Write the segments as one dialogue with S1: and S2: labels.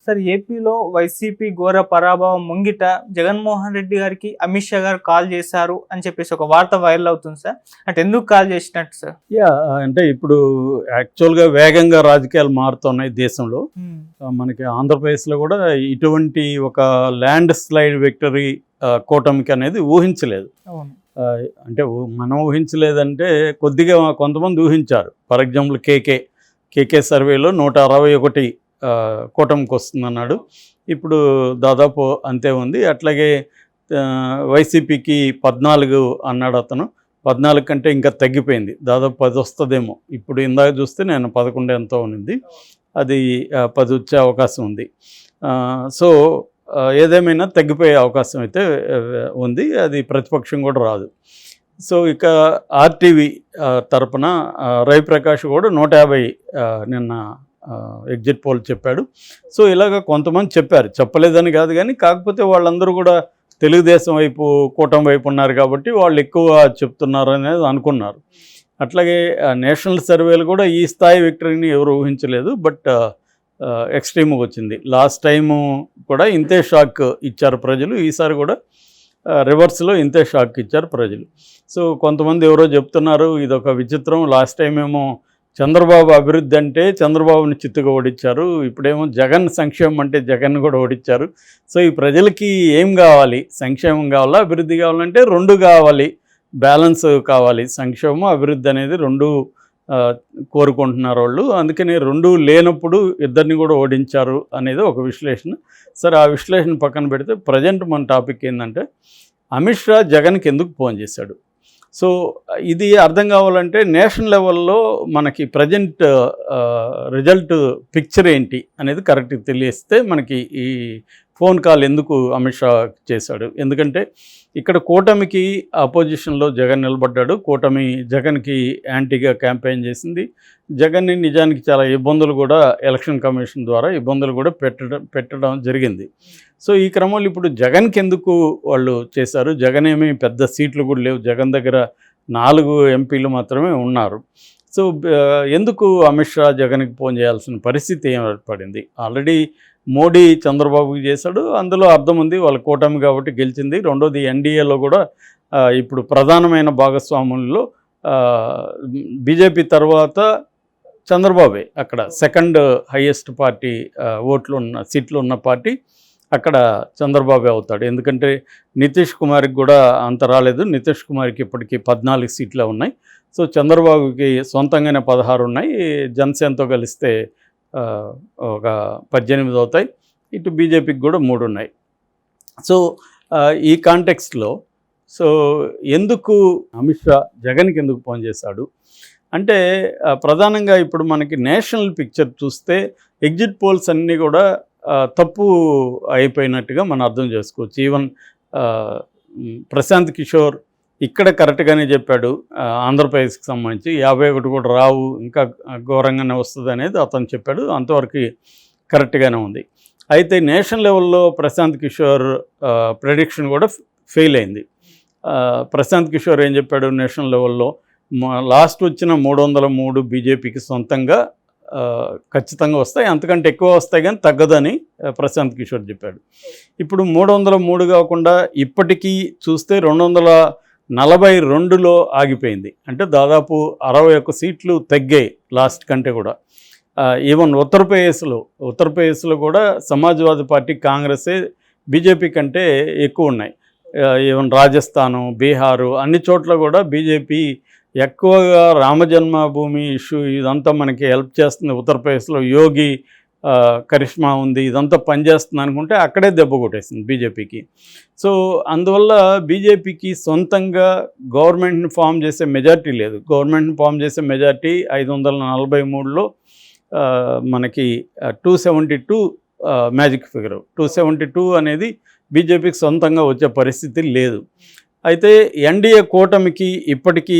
S1: Sir ఏపీలో YCP ఘోర పరాభవం ముంగిట జగన్మోహన్ రెడ్డి గారికి అమిత్ షా గారు కాల్ చేశారు అని చెప్పేసి ఒక వార్త వైరల్ అవుతుంది సార్. అంటే ఎందుకు కాల్ చేసినట్టు సార్?
S2: అంటే ఇప్పుడు యాక్చువల్గా వేగంగా రాజకీయాలు మారుతున్నాయి దేశంలో. మనకి ఆంధ్రప్రదేశ్లో కూడా ఇటువంటి ఒక ల్యాండ్ స్లైడ్ విక్టరీ కూటమికి అనేది ఊహించలేదు. అంటే మనం ఊహించలేదంటే కొద్దిగా కొంతమంది ఊహించారు. ఫర్ ఎగ్జాంపుల్ కేకే సర్వేలో 161 కూటమికి వస్తుందన్నాడు. ఇప్పుడు దాదాపు అంతే ఉంది. అట్లాగే వైసీపీకి 14 అన్నాడు అతను. 14 కంటే ఇంకా తగ్గిపోయింది, దాదాపు 10 వస్తుందేమో. ఇప్పుడు ఇందాక చూస్తే నేను 11 ఎంతో ఉన్నింది, అది 10 వచ్చే అవకాశం ఉంది. సో ఏదేమైనా తగ్గిపోయే అవకాశం అయితే ఉంది, అది ప్రతిపక్షం కూడా రాదు. సో ఇక ఆర్టీవీ తరపున రవిప్రకాష్ కూడా 150 నిన్న ఎగ్జిట్ పోల్ చెప్పాడు. సో ఇలాగ కొంతమంది చెప్పారు, చెప్పలేదని కాదు, కానీ కాకపోతే వాళ్ళందరూ కూడా తెలుగుదేశం వైపు కూటమి వైపు ఉన్నారు కాబట్టి వాళ్ళు ఎక్కువ చెప్తున్నారు అనేది అనుకున్నారు. అట్లాగే నేషనల్ సర్వేలు కూడా ఈ స్థాయి విక్టరీని ఎవరు ఊహించలేదు, బట్ ఎక్స్ట్రీమ్గా వచ్చింది. లాస్ట్ టైము కూడా ఇంతే షాక్ ఇచ్చారు ప్రజలు, ఈసారి కూడా రివర్స్లో ఇంతే షాక్ ఇచ్చారు ప్రజలు. సో కొంతమంది ఎవరో చెప్తున్నారు ఇదొక విచిత్రం, లాస్ట్ టైం ఏమో చంద్రబాబు అభివృద్ధి అంటే చంద్రబాబుని చిత్తుగా ఓడించారు, ఇప్పుడేమో జగన్ సంక్షేమం అంటే జగన్ కూడా ఓడించారు. సో ఈ ప్రజలకి ఏం కావాలి, సంక్షేమం కావాలా అభివృద్ధి కావాలంటే రెండు కావాలి, బ్యాలెన్స్ కావాలి. సంక్షేమం అభివృద్ధి అనేది రెండు కోరుకుంటున్నారు వాళ్ళు. అందుకని రెండు లేనప్పుడు ఇద్దరిని కూడా ఓడించారు అనేది ఒక విశ్లేషణ. సరే, ఆ విశ్లేషణ పక్కన పెడితే ప్రజెంట్ మన టాపిక్ ఏంటంటే అమిత్ షా జగన్కి ఎందుకు ఫోన్ చేశాడు. సో ఇది అర్థం కావాలంటే నేషనల్ లెవెల్లో మనకి ప్రజెంట్ రిజల్ట్ పిక్చర్ ఏంటి అనేది కరెక్ట్గా తెలియస్తే మనకి ఈ ఫోన్ కాల్ ఎందుకు అమిత్ షా చేశాడు. ఎందుకంటే ఇక్కడ కూటమికి అపోజిషన్లో జగన్ నిలబడ్డాడు, కూటమి జగన్కి యాంటీగా క్యాంపెయిన్ చేసింది. జగన్ని నిజానికి చాలా ఇబ్బందులు కూడా ఎలక్షన్ కమిషన్ ద్వారా ఇబ్బందులు కూడా పెట్టడం జరిగింది. సో ఈ క్రమంలో ఇప్పుడు జగన్కి ఎందుకు వాళ్ళు చేశారు, జగన్ ఏమీ పెద్ద సీట్లు కూడా లేవు, జగన్ దగ్గర 4 ఎంపీలు మాత్రమే ఉన్నారు. సో ఎందుకు అమిత్ షా జగన్కి ఫోన్ చేయాల్సిన పరిస్థితి ఏర్పడింది. ఆల్రెడీ మోడీ చంద్రబాబుకి చేశాడు, అందులో అర్థం ఉంది, వాళ్ళ కూటమి కాబట్టి గెలిచింది. రెండోది ఎన్డీఏలో కూడా ఇప్పుడు ప్రధానమైన భాగస్వాముల్లో బీజేపీ తర్వాత చంద్రబాబే అక్కడ సెకండ్ హైయెస్ట్ పార్టీ, సీట్లు ఉన్న పార్టీ అక్కడ చంద్రబాబే అవుతాడు. ఎందుకంటే నితీష్ కుమార్కి కూడా అంత రాలేదు, నితీష్ కుమార్కి ఇప్పటికీ 14 సీట్లే ఉన్నాయి. సో చంద్రబాబుకి సొంతంగానే 16 ఉన్నాయి, జనసేనతో కలిస్తే ఒక 18 అవుతాయి, ఇటు బీజేపీకి కూడా 3 ఉన్నాయి. సో ఈ కాంటెక్స్ట్లో సో ఎందుకు అమిత్ షా జగన్కి ఎందుకు ఫోన్ చేశాడు అంటే ప్రధానంగా ఇప్పుడు మనకి నేషనల్ పిక్చర్ చూస్తే ఎగ్జిట్ పోల్స్ అన్నీ కూడా తప్పు అయిపోయినట్టుగా మనం అర్థం చేసుకోవచ్చు. ఈవెన్ ప్రశాంత్ కిషోర్ ఇక్కడ కరెక్ట్గానే చెప్పాడు, ఆంధ్రప్రదేశ్కి సంబంధించి 51 కూడా రావు, ఇంకా ఘోరంగానే వస్తుంది అనేది అతను చెప్పాడు, అంతవరకు కరెక్ట్గానే ఉంది. అయితే నేషనల్ లెవెల్లో ప్రశాంత్ కిషోర్ ప్రెడిక్షన్ కూడా ఫెయిల్ అయింది. ప్రశాంత్ కిషోర్ ఏం చెప్పాడు, నేషనల్ లెవెల్లో లాస్ట్ వచ్చిన 303 బీజేపీకి సొంతంగా ఖచ్చితంగా వస్తాయి, అంతకంటే ఎక్కువ వస్తాయి కానీ తగ్గదని ప్రశాంత్ కిషోర్ చెప్పాడు. ఇప్పుడు 303 కాకుండా ఇప్పటికీ చూస్తే 242లో ఆగిపోయింది, అంటే దాదాపు 61 సీట్లు తగ్గాయి లాస్ట్ కంటే కూడా. ఈవెన్ ఉత్తరప్రదేశ్లో కూడా సమాజ్వాదీ పార్టీ, కాంగ్రెసే బీజేపీ కంటే ఎక్కువ ఉన్నాయి. ఈవెన్ రాజస్థాను, బీహారు అన్ని చోట్ల కూడా బీజేపీ ఎక్కువగా రామజన్మభూమి ఇష్యూ ఇదంతా మనకి హెల్ప్ చేస్తుంది. ఉత్తరప్రదేశ్లో యోగి కరిష్మా ఉంది, ఇదంతా పనిచేస్తుంది అనుకుంటే అక్కడే దెబ్బ కొట్టేసింది బీజేపీకి. సో అందువల్ల బీజేపీకి సొంతంగా గవర్నమెంట్ని ఫామ్ చేసే మెజార్టీ లేదు. గవర్నమెంట్ని ఫామ్ చేసే మెజార్టీ 543లో మనకి 272 మ్యాజిక్ ఫిగర్. 272 అనేది బీజేపీకి సొంతంగా వచ్చే పరిస్థితి లేదు. అయితే ఎన్డీఏ కూటమికి ఇప్పటికీ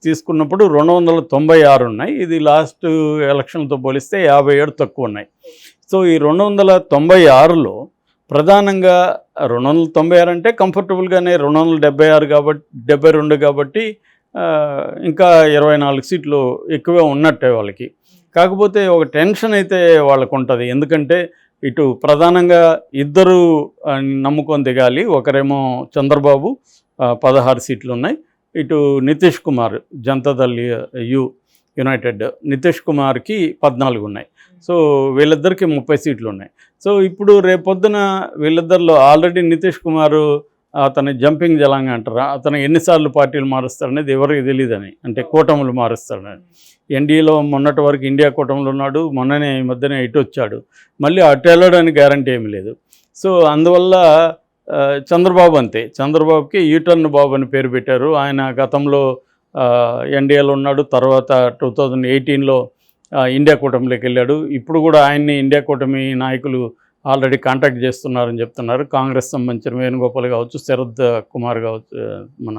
S2: తీసుకున్నప్పుడు 296 ఉన్నాయి, ఇది లాస్ట్ ఎలక్షన్లతో పోలిస్తే 57 తక్కువ ఉన్నాయి. సో ఈ 296లో ప్రధానంగా 296 అంటే కంఫర్టబుల్గానే 276 కాబట్టి 72 కాబట్టి ఇంకా 24 సీట్లు ఎక్కువే ఉన్నట్టే వాళ్ళకి. కాకపోతే ఒక టెన్షన్ అయితే వాళ్ళకు ఉంటుంది. ఎందుకంటే ఇటు ప్రధానంగా ఇద్దరు నమ్ముకొని దిగాలి. ఒకరేమో చంద్రబాబు 16 సీట్లు ఉన్నాయి. ఇటు నితీష్ కుమార్ జనతాదళ్ యునైటెడ్ నితీష్ కుమార్కి 14 ఉన్నాయి. సో వీళ్ళిద్దరికి 30 సీట్లు ఉన్నాయి. సో ఇప్పుడు రేపొద్దున వీళ్ళిద్దరిలో ఆల్రెడీ నితీష్ కుమారు అతని జంపింగ్ జలాంగ్ అంటారా, అతను ఎన్నిసార్లు పార్టీలు మారుస్తారనేది ఎవరికి తెలియదని, అంటే కూటములు మారుస్తాడని. ఎన్డీఏలో మొన్నటి వరకు ఇండియా కూటమిలో ఉన్నాడు, మొన్ననే ఈ మధ్యనే ఇటు వచ్చాడు, మళ్ళీ అటు వెళ్ళడానికి గ్యారంటీ ఏమీ లేదు. సో అందువల్ల చంద్రబాబు అంతే, చంద్రబాబుకి యూటర్న్ బాబు అని పేరు పెట్టారు. ఆయన గతంలో ఎన్డీఏలో ఉన్నాడు, తర్వాత 2018లో ఇండియా కూటమిలోకి వెళ్ళాడు. ఇప్పుడు కూడా ఆయన్ని ఇండియా కూటమి నాయకులు ఆల్రెడీ కాంటాక్ట్ చేస్తున్నారని చెప్తున్నారు. కాంగ్రెస్ సంబంధించిన వేణుగోపాల్ కావచ్చు, శరద్ కుమార్ కావచ్చు, మన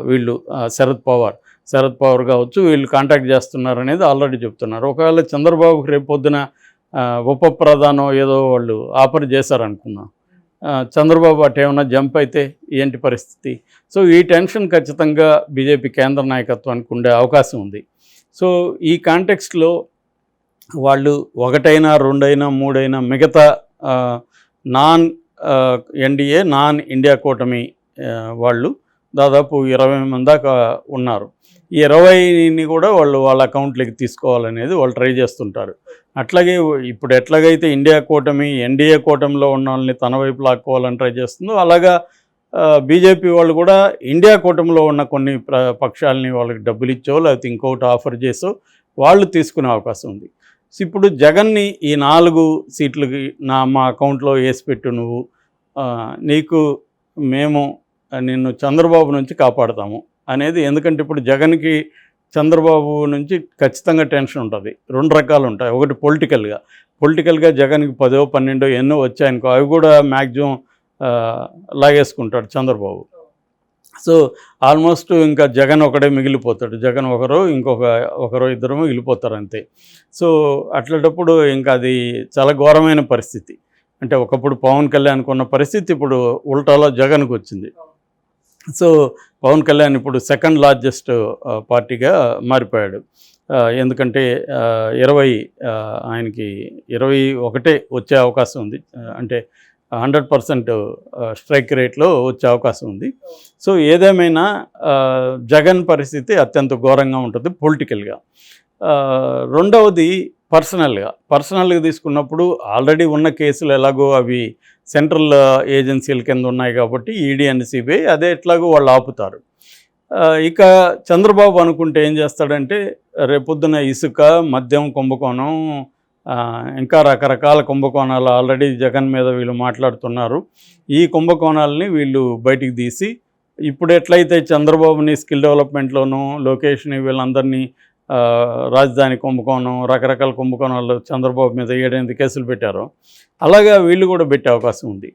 S2: వీళ్ళు శరద్ పవార్ కావచ్చు, వీళ్ళు కాంటాక్ట్ చేస్తున్నారనేది ఆల్రెడీ చెప్తున్నారు. ఒకవేళ చంద్రబాబుకి రేపు పొద్దున ఉప ప్రధానం ఏదో వాళ్ళు ఆఫర్ చేశారనుకున్నాం, చంద్రబాబు అటు ఏమన్నా జంప్ అయితే ఏంటి పరిస్థితి? సో ఈ టెన్షన్ ఖచ్చితంగా బీజేపీ కేంద్ర నాయకత్వానికి ఉండే అవకాశం ఉంది. సో ఈ కాంటెక్స్ట్లో వాళ్ళు 1 అయినా 2 అయినా 3 అయినా మిగతా నాన్ ఎన్డీఏ నాన్ ఇండియా కూటమి వాళ్ళు దాదాపు 20 మంది దాకా ఉన్నారు. ఈ 20ని కూడా వాళ్ళు వాళ్ళ అకౌంట్లోకి తీసుకోవాలనేది వాళ్ళు ట్రై చేస్తుంటారు. అట్లాగే ఇప్పుడు ఎట్లాగైతే ఇండియా కూటమి ఎన్డీఏ కూటమిలో ఉన్న వాళ్ళని తన వైపు లాక్కోవాలని ట్రై చేస్తుందో, అలాగా బీజేపీ వాళ్ళు కూడా ఇండియా కూటమిలో ఉన్న కొన్ని పక్షాలని వాళ్ళకి డబ్బులు ఇచ్చో లేకపోతే ఇంకొకటి ఆఫర్ చేసో వాళ్ళు తీసుకునే అవకాశం ఉంది. సో ఇప్పుడు జగన్ని ఈ 4 సీట్లకి మా అకౌంట్లో వేసి పెట్టు నువ్వు, నీకు మేము నిన్ను చంద్రబాబు నుంచి కాపాడుతాము అనేది. ఎందుకంటే ఇప్పుడు జగన్కి చంద్రబాబు నుంచి ఖచ్చితంగా టెన్షన్ ఉంటుంది. 2 రకాలు ఉంటాయి. ఒకటి పొలిటికల్గా జగన్కి 10, 12 ఎన్నో వచ్చాయనుకో, అవి కూడా మ్యాక్సిమం లాగేసుకుంటాడు చంద్రబాబు. సో ఆల్మోస్ట్ ఇంకా జగన్ ఒకడే మిగిలిపోతాడు, జగన్ ఒకరో ఇద్దరు మిగిలిపోతారు అంతే. సో అట్లాంటప్పుడు ఇంకా అది చాలా ఘోరమైన పరిస్థితి. అంటే ఒకప్పుడు పవన్ కళ్యాణ్కి ఉన్న పరిస్థితి ఇప్పుడు ఉల్టాలో జగన్కి వచ్చింది. సో పవన్ కళ్యాణ్ ఇప్పుడు 2nd లార్జెస్ట్ పార్టీగా మారిపోయాడు. ఎందుకంటే 20 ఆయనకి 21 వచ్చే అవకాశం ఉంది. అంటే 100% స్ట్రైక్ రేట్లో వచ్చే అవకాశం ఉంది. సో ఏదేమైనా జగన్ పరిస్థితి అత్యంత ఘోరంగా ఉంటుంది పొలిటికల్గా. రెండవది పర్సనల్గా తీసుకున్నప్పుడు ఆల్రెడీ ఉన్న కేసులు ఎలాగో అవి సెంట్రల్ ఏజెన్సీల కింద ఉన్నాయి కాబట్టి ఈడీ అండ్ సిబిఐ అదే ఎట్లాగో వాళ్ళు ఆపుతారు. ఇక చంద్రబాబు అనుకుంటే ఏం చేస్తాడంటే రేపొద్దున ఇసుక, మద్యం కుంభకోణం, ఇంకా రకరకాల కుంభకోణాలు ఆల్రెడీ జగన్ మీద వీళ్ళు మాట్లాడుతున్నారు. ఈ కుంభకోణాలని వీళ్ళు బయటికి తీసి ఇప్పుడు ఎట్లయితే చంద్రబాబుని స్కిల్ డెవలప్మెంట్లోనూ లోకేష్ని వీళ్ళందరినీ రాజధాని కుంభకోణం, రకరకాల కుంభకోణాలు చంద్రబాబు మీద 7-8 కేసులు పెట్టారు, అలాగా వీళ్ళు కూడా పెట్టే అవకాశం ఉంది.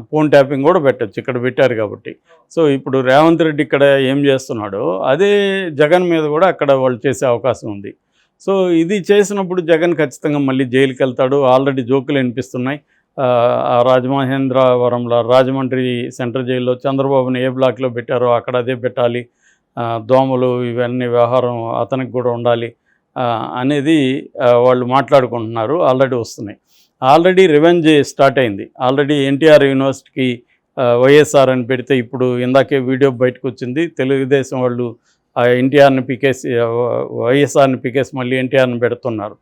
S2: ఫోన్ ట్యాపింగ్ కూడా పెట్టచ్చు, ఇక్కడ పెట్టారు కాబట్టి. సో ఇప్పుడు రేవంత్ రెడ్డి ఇక్కడ ఏం చేస్తున్నాడో అదే జగన్ మీద కూడా అక్కడ వాళ్ళు చేసే అవకాశం ఉంది. సో ఇది చేసినప్పుడు జగన్ ఖచ్చితంగా మళ్ళీ జైలుకి వెళ్తాడు. ఆల్రెడీ జోకులు వినిపిస్తున్నాయి. రాజమహేంద్రవరంలో రాజమండ్రి సెంట్రల్ జైల్లో చంద్రబాబుని ఏ బ్లాక్లో పెట్టారో అక్కడ అదే పెట్టాలి, దోమలు ఇవన్నీ వ్యవహారం అతనికి కూడా ఉండాలి అనేది వాళ్ళు మాట్లాడుకుంటున్నారు. ఆల్రెడీ వస్తున్నాయి. ఆల్రెడీ రివెంజ్ స్టార్ట్ అయింది. ఆల్రెడీ ఎన్టీఆర్ యూనివర్సిటీకి వైఎస్ఆర్ అని పెడితే ఇప్పుడు ఇందాకే వీడియో బయటకు వచ్చింది. తెలుగుదేశం వాళ్ళు ఎన్టీఆర్ని పీకేసి వైఎస్ఆర్ని పీకేసి మళ్ళీ ఎన్టీఆర్ని పెడుతున్నారు.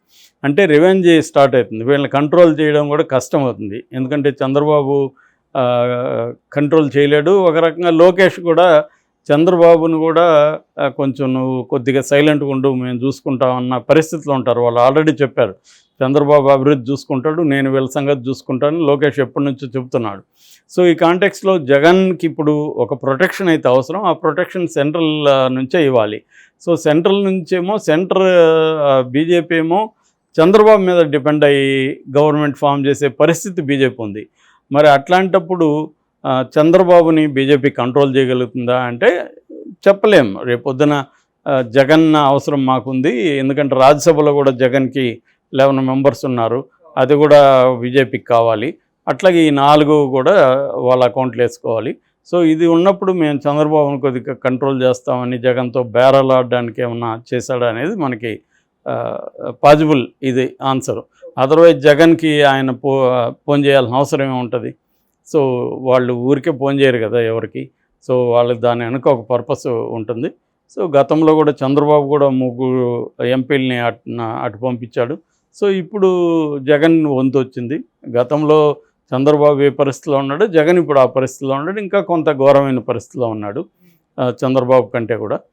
S2: అంటే రివెంజ్ స్టార్ట్ అవుతుంది. వీళ్ళని కంట్రోల్ చేయడం కూడా కష్టం అవుతుంది. ఎందుకంటే చంద్రబాబు కంట్రోల్ చేయలేడు. ఒక రకంగా లోకేష్ కూడా చంద్రబాబును కూడా కొంచెం నువ్వు కొద్దిగా సైలెంట్గా ఉండు, మేము చూసుకుంటామన్న పరిస్థితిలో ఉంటారు. వాళ్ళు ఆల్రెడీ చెప్పారు చంద్రబాబు అభివృద్ధి చూసుకుంటాడు, నేను వీళ్ళ సంగతి చూసుకుంటాను లోకేష్ ఎప్పటి నుంచో చెబుతున్నాడు. సో ఈ కాంటెక్స్లో జగన్కి ఇప్పుడు ఒక ప్రొటెక్షన్ అయితే అవసరం. ఆ ప్రొటెక్షన్ సెంట్రల్ నుంచే ఇవ్వాలి. సో సెంట్రల్ నుంచేమో బీజేపీ ఏమో చంద్రబాబు మీద డిపెండ్ అయ్యి గవర్నమెంట్ ఫామ్ చేసే పరిస్థితి బీజేపీ ఉంది. మరి అట్లాంటప్పుడు చంద్రబాబుని బీజేపీ కంట్రోల్ చేయగలుగుతుందా అంటే చెప్పలేం. రేపొద్దున జగన్ అవసరం మాకుంది. ఎందుకంటే రాజ్యసభలో కూడా జగన్కి 11 మెంబర్స్ ఉన్నారు, అది కూడా బీజేపీకి కావాలి. అట్లాగే ఈ 4 కూడా వాళ్ళ అకౌంట్లు వేసుకోవాలి. సో ఇది ఉన్నప్పుడు మేము చంద్రబాబును కొద్దిగా కంట్రోల్ చేస్తామని జగన్తో బేరాలాడడానికి ఏమన్నా చేశాడా అనేది మనకి పాజిబుల్ ఇది ఆన్సర్. అదర్వైజ్ జగన్కి ఆయన ఫోన్ చేయాల్సిన అవసరం ఏముంటుంది? సో వాళ్ళు ఊరికే ఫోన్ చేయరు కదా ఎవరికి. సో వాళ్ళకి దాని వెనుక ఒక పర్పస్ ఉంటుంది. సో గతంలో కూడా చంద్రబాబు కూడా 3 ఎంపీలని అటు పంపించాడు. సో ఇప్పుడు జగన్ వంతు వచ్చింది. గతంలో చంద్రబాబు ఏ పరిస్థితిలో ఉన్నాడు, జగన్ ఇప్పుడు ఆ పరిస్థితిలో ఉన్నాడు. ఇంకా కొంత ఘోరమైన పరిస్థితిలో ఉన్నాడు చంద్రబాబు కంటే కూడా.